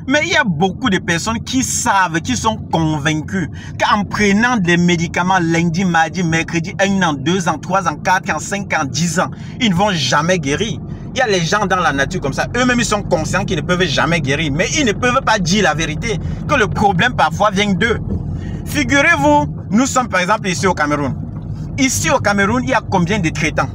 Mais il y a beaucoup de personnes qui savent, qui sont convaincus qu'en prenant des médicaments lundi, mardi, mercredi, 1 an, 2 ans, 3 ans, 4 ans, 5 ans, 10 ans, ils ne vont jamais guérir. Il y a les gens dans la nature comme ça. Eux-mêmes, ils sont conscients qu'ils ne peuvent jamais guérir. Mais ils ne peuvent pas dire la vérité. Que le problème, parfois, vient d'eux. Figurez-vous, nous sommes par exemple ici au Cameroun. Ici au Cameroun, il y a combien de traitants?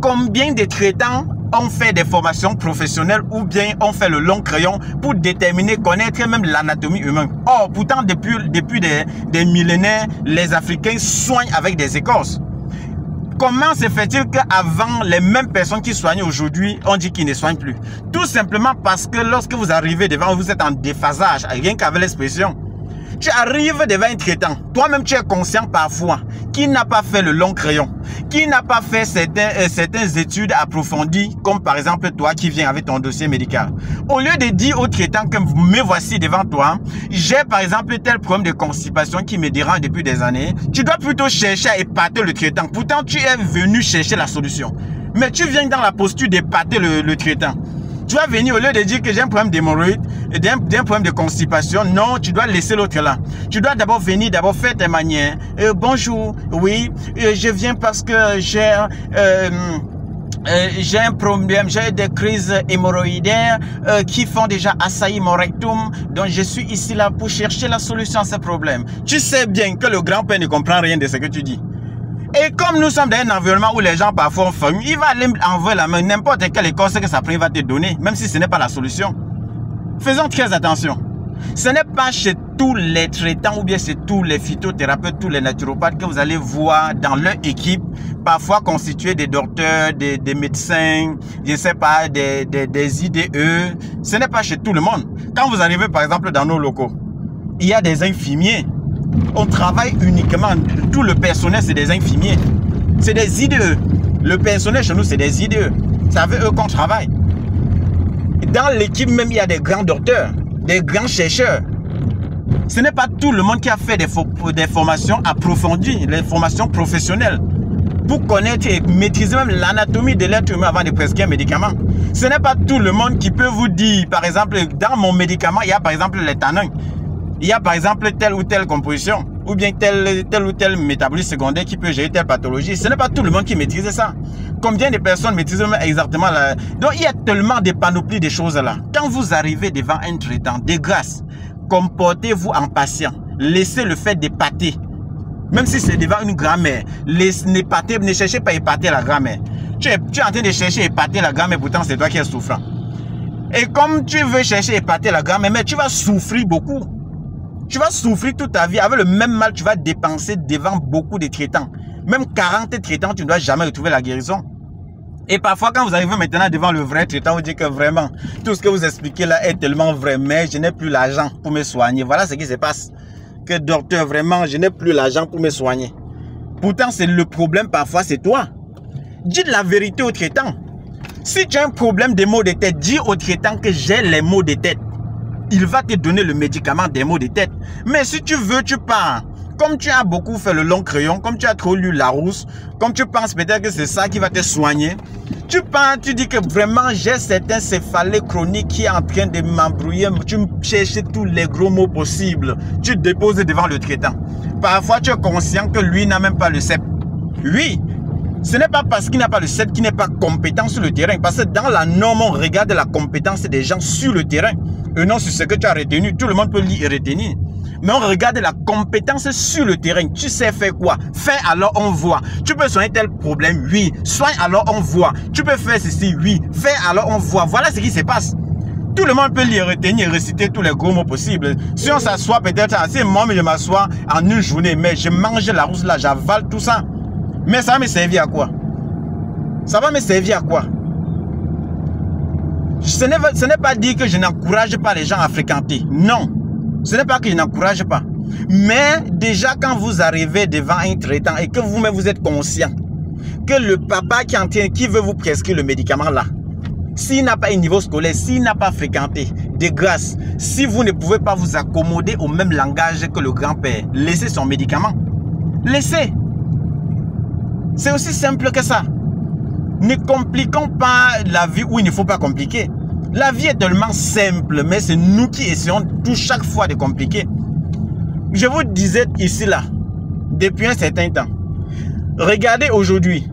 Combien de traitants ont fait des formations professionnelles ou bien ont fait le long crayon pour déterminer, connaître même l'anatomie humaine? Or, pourtant, depuis des millénaires, les Africains soignent avec des écorces. Comment se fait-il qu'avant, les mêmes personnes qui soignent aujourd'hui, on dit qu'ils ne soignent plus? Tout simplement parce que lorsque vous arrivez devant, vous êtes en déphasage, rien qu'avec l'expression. Tu arrives devant un traitant, toi-même tu es conscient parfois qu'il n'a pas fait le long crayon, qu'il n'a pas fait certaines études approfondies, comme par exemple toi qui viens avec ton dossier médical. Au lieu de dire au traitant que me voici devant toi, j'ai par exemple tel problème de constipation qui me dérange depuis des années, tu dois plutôt chercher à épater le traitant. Pourtant tu es venu chercher la solution, mais tu viens dans la posture d'épater le traitant. Tu vas venir, au lieu de dire que j'ai un problème d'hémorroïde, d'un problème de constipation, non, tu dois laisser l'autre là. Tu dois d'abord venir, d'abord faire tes manières. Bonjour, oui, je viens parce que j'ai un problème, j'ai des crises hémorroïdaires qui font déjà assaillir mon rectum. Donc je suis ici là pour chercher la solution à ce problème. Tu sais bien que le grand-père ne comprend rien de ce que tu dis. Et comme nous sommes dans un environnement où les gens parfois ont faim, il va aller envoyer la main, n'importe quelle écorce que ça prend, va te donner, même si ce n'est pas la solution. Faisons très attention. Ce n'est pas chez tous les traitants ou bien chez tous les phytothérapeutes, tous les naturopathes que vous allez voir dans leur équipe, parfois constituée des docteurs, des médecins, je ne sais pas, des IDE. Ce n'est pas chez tout le monde. Quand vous arrivez par exemple dans nos locaux, il y a des infirmiers. On travaille uniquement, tout le personnel c'est des infirmiers, c'est des IDE. Le personnel chez nous c'est des IDE. C'est avec eux qu'on travaille. Dans l'équipe même il y a des grands docteurs, des grands chercheurs. Ce n'est pas tout le monde qui a fait des formations approfondies, des formations professionnelles pour connaître et maîtriser même l'anatomie de l'être humain avant de prescrire un médicament. Ce n'est pas tout le monde qui peut vous dire, par exemple, dans mon médicament, il y a par exemple les tanins. Il y a par exemple telle ou telle composition ou bien tel ou tel métabolisme secondaire qui peut gérer telle pathologie. Ce n'est pas tout le monde qui maîtrise ça. Combien de personnes maîtrisent exactement la... Donc il y a tellement de panoplies de choses là. Quand vous arrivez devant un traitant, de grâce, comportez-vous en patient. Laissez le fait d'épater. Même si c'est devant une grand-mère, ne cherchez pas à épater la grand-mère. Tu es en train de chercher à épater la grand-mère, pourtant c'est toi qui es souffrant. Et comme tu veux chercher à épater la grand-mère, mais tu vas souffrir beaucoup. Tu vas souffrir toute ta vie. Avec le même mal, tu vas dépenser devant beaucoup de traitants. Même 40 traitants, tu ne dois jamais retrouver la guérison. Et parfois, quand vous arrivez maintenant devant le vrai traitant, vous dites que vraiment, tout ce que vous expliquez là est tellement vrai, mais je n'ai plus l'argent pour me soigner. Voilà ce qui se passe. Que docteur, vraiment, je n'ai plus l'argent pour me soigner. Pourtant, c'est le problème parfois, c'est toi. Dites la vérité au traitant. Si tu as un problème de maux de tête, dis au traitant que j'ai les maux de tête. Il va te donner le médicament des maux de tête. Mais si tu veux, tu pars. Comme tu as beaucoup fait le long crayon, comme tu as trop lu Larousse, comme tu penses peut-être que c'est ça qui va te soigner, tu pars, tu dis que vraiment j'ai certains céphalées chroniques qui est en train de m'embrouiller. Tu cherches tous les gros mots possibles. Tu déposes devant le traitant. Parfois, tu es conscient que lui n'a même pas le CEP. Oui. Ce n'est pas parce qu'il n'a pas le CEP qu'il n'est pas compétent sur le terrain. Parce que dans la norme, on regarde la compétence des gens sur le terrain. Et non sur ce que tu as retenu. Tout le monde peut lire et retenir. Mais on regarde la compétence sur le terrain. Tu sais faire quoi? Fais alors on voit. Tu peux soigner tel problème? Oui. Soigne alors on voit. Tu peux faire ceci? Oui. Fais alors on voit. Voilà ce qui se passe. Tout le monde peut lire, retenir, réciter tous les gros mots possibles. Si on s'assoit peut-être assez, moi je m'assois en une journée, mais je mange la rousse là, j'avale tout ça. Mais ça va me servir à quoi? Ça va me servir à quoi? Ce n'est pas dire que je n'encourage pas les gens à fréquenter. Non. Ce n'est pas que je n'encourage pas. Mais déjà quand vous arrivez devant un traitant et que vous-même vous êtes conscient que le papa qui veut vous prescrire le médicament là, s'il n'a pas un niveau scolaire, s'il n'a pas fréquenté, de grâce, si vous ne pouvez pas vous accommoder au même langage que le grand-père, laissez son médicament. Laissez. C'est aussi simple que ça. Ne compliquons pas la vie où il ne faut pas compliquer. La vie est tellement simple, mais c'est nous qui essayons tout chaque fois de compliquer. Je vous disais ici, là, depuis un certain temps, regardez aujourd'hui,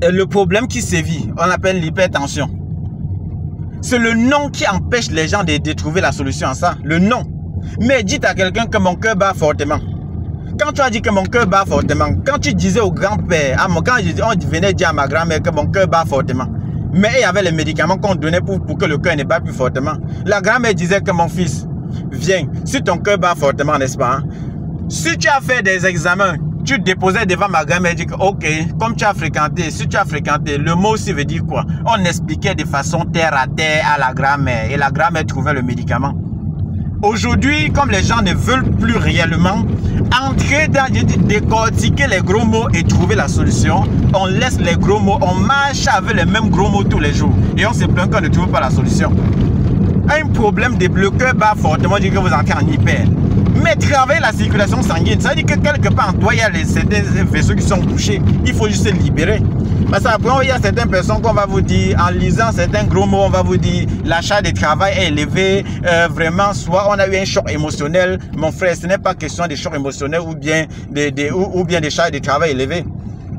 le problème qui sévit, on appelle l'hypertension. C'est le nom qui empêche les gens de trouver la solution à ça, le nom. Mais dites à quelqu'un que mon cœur bat fortement. Quand tu as dit que mon cœur bat fortement, quand tu disais au grand-père, quand on venait dire à ma grand-mère que mon cœur bat fortement, mais il y avait les médicaments qu'on donnait pour que le cœur ne bat plus fortement. La grand-mère disait que mon fils, viens, si ton cœur bat fortement, n'est-ce pas? Hein? Si tu as fait des examens, tu déposais devant ma grand-mère, dit que ok, comme tu as fréquenté, si tu as fréquenté, le mot aussi veut dire quoi? On expliquait de façon terre à terre à la grand-mère et la grand-mère trouvait le médicament. Aujourd'hui, comme les gens ne veulent plus réellement entrer dans, décortiquer les gros mots et trouver la solution, on laisse les gros mots, on marche avec les mêmes gros mots tous les jours et on se plaint qu'on ne trouve pas la solution. Un problème de le cœur bat fortement, dit que vous entrez en hyper. Mais travailler la circulation sanguine, ça veut dire que quelque part en toi, il y a certains vaisseaux qui sont touchés. Il faut juste se libérer. Parce qu'après, il y a certaines personnes qu'on va vous dire, en lisant certains gros mots, on va vous dire l'achat de travail est élevé. Vraiment, soit on a eu un choc émotionnel. Mon frère, ce n'est pas question de choc émotionnel ou bien des charges de travail élevées.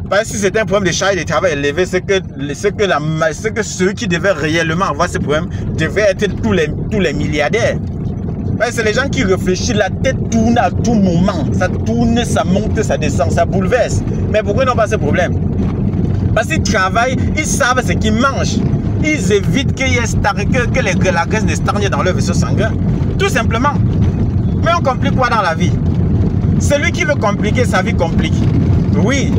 Parce que si c'est un problème de charge de travail élevé, c'est que ceux qui devaient réellement avoir ce problème devaient être tous les milliardaires. C'est les gens qui réfléchissent, la tête tourne à tout moment. Ça tourne, ça monte, ça descend, ça bouleverse. Mais pourquoi ils n'ont pas ce problème? Parce qu'ils travaillent, ils savent ce qu'ils mangent. Ils évitent que la graisse ne stagne dans leur vaisseau sanguin. Tout simplement. Mais on complique quoi dans la vie? Celui qui veut compliquer sa vie complique. Oui.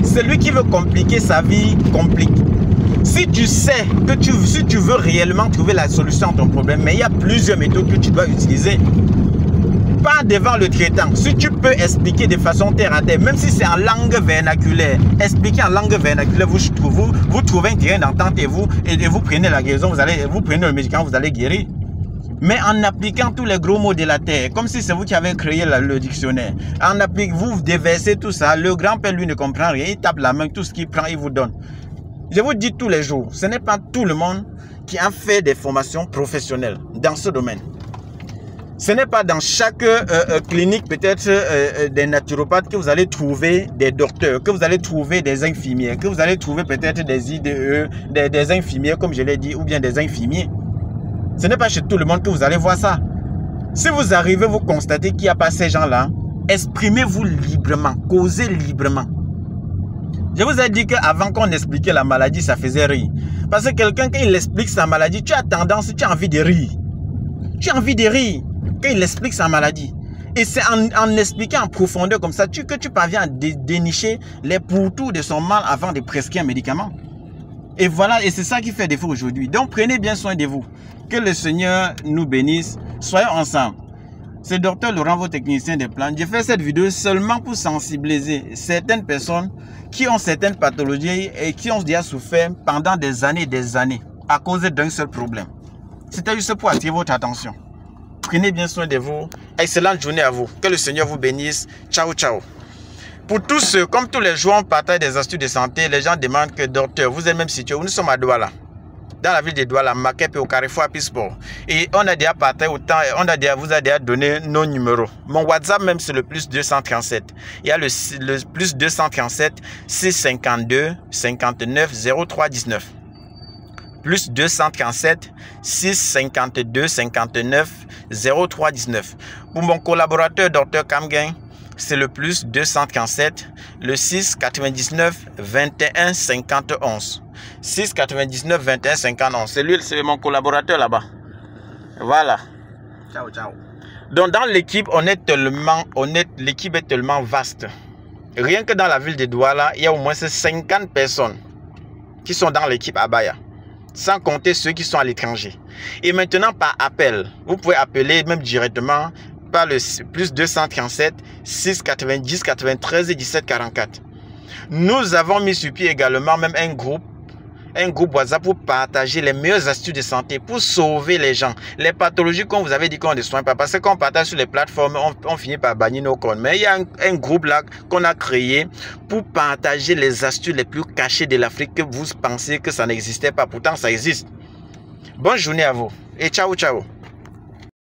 Celui qui veut compliquer sa vie complique. Si tu sais que si tu veux réellement trouver la solution à ton problème, mais il y a plusieurs méthodes que tu dois utiliser. Pas devant le traitant. Si tu peux expliquer de façon terre à terre, même si c'est en langue vernaculaire, expliquer en langue vernaculaire, vous trouvez un terrain d'entente et vous prenez la guérison, vous prenez le médicament, vous allez guérir. Mais en appliquant tous les gros mots de la terre, comme si c'est vous qui avez créé le dictionnaire, vous déversez tout ça, le grand-père lui ne comprend rien, il tape la main, tout ce qu'il prend, il vous donne. Je vous dis tous les jours, ce n'est pas tout le monde qui a fait des formations professionnelles dans ce domaine. Ce n'est pas dans chaque clinique, peut-être des naturopathes, que vous allez trouver des docteurs, que vous allez trouver des infirmières, que vous allez trouver peut-être des IDE, des infirmières, comme je l'ai dit, ou bien des infirmiers. Ce n'est pas chez tout le monde que vous allez voir ça. Si vous arrivez, vous constatez qu'il n'y a pas ces gens-là, exprimez-vous librement, causez librement. Je vous ai dit qu'avant qu'on expliquait la maladie, ça faisait rire. Parce que quelqu'un, quand il explique sa maladie, tu as envie de rire. Tu as envie de rire quand il explique sa maladie. Et c'est en expliquant en profondeur comme ça que tu parviens à dénicher les pourtours de son mal avant de prescrire un médicament. Et voilà, et c'est ça qui fait défaut aujourd'hui. Donc prenez bien soin de vous. Que le Seigneur nous bénisse. Soyons ensemble. C'est Dr Laurent, votre technicien des plantes. J'ai fait cette vidéo seulement pour sensibiliser certaines personnes qui ont certaines pathologies et qui ont déjà souffert pendant des années à cause d'un seul problème. C'était juste pour attirer votre attention. Prenez bien soin de vous. Excellente journée à vous. Que le Seigneur vous bénisse. Ciao, ciao. Pour tous ceux, comme tous les jours, on partage des astuces de santé. Les gens demandent que docteur, vous êtes même situé où? Nous sommes à Douala. Dans la ville de Douala, Makep et au Carrefour Apisport. Et on a déjà partagé autant, vous a déjà donné nos numéros. Mon WhatsApp même c'est le plus 237. Il y a le plus 237 652 59 03 19. Plus 237 652 59 03 19. Pour mon collaborateur Dr Kamgen, c'est le plus 237 le 6 99 21 51. 6 99 21 51. C'est lui, c'est mon collaborateur là-bas. Voilà. Ciao, ciao. Donc dans l'équipe, l'équipe est tellement vaste. Rien que dans la ville de Douala, il y a au moins 50 personnes qui sont dans l'équipe Abaya. Sans compter ceux qui sont à l'étranger. Et maintenant par appel, vous pouvez appeler même directement par le plus 237 6 90 93 et 17 44. Nous avons mis sur pied également même un groupe WhatsApp pour partager les meilleures astuces de santé, pour sauver les gens. Les pathologies qu'on vous avait dit qu'on ne soigne pas, parce que quand on partage sur les plateformes, on finit par bannir nos comptes. Mais il y a un groupe là qu'on a créé pour partager les astuces les plus cachées de l'Afrique que vous pensez que ça n'existait pas. Pourtant, ça existe. Bonne journée à vous et ciao, ciao.